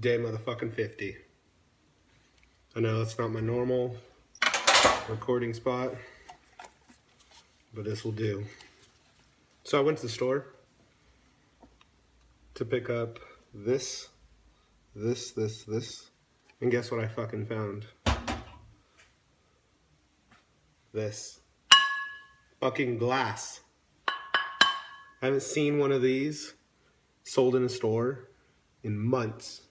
Day motherfucking 50. I know it's not my normal recording spot, but this will do. So I went to the store to pick up this, and guess what I fucking found? This. Fucking glass. I haven't seen one of these sold in a store in months.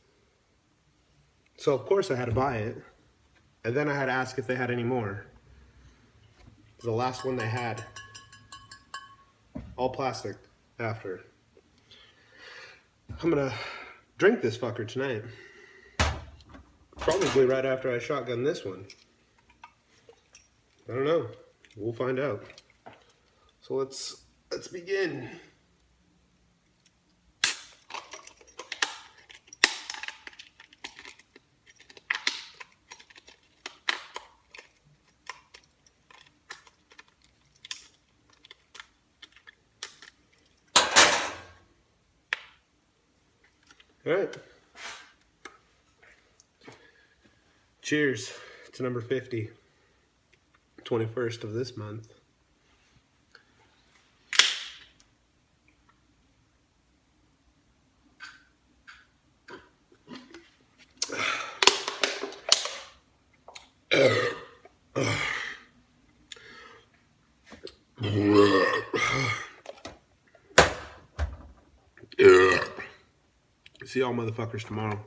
So of course I had to buy it. And then I had to ask if they had any more. It was the last one they had. All plastic after. I'm gonna drink this fucker tonight. Probably right after I shotgun this one. I don't know. We'll find out. So let's begin. All right. Cheers to number 50. 21st of this month. See y'all motherfuckers tomorrow.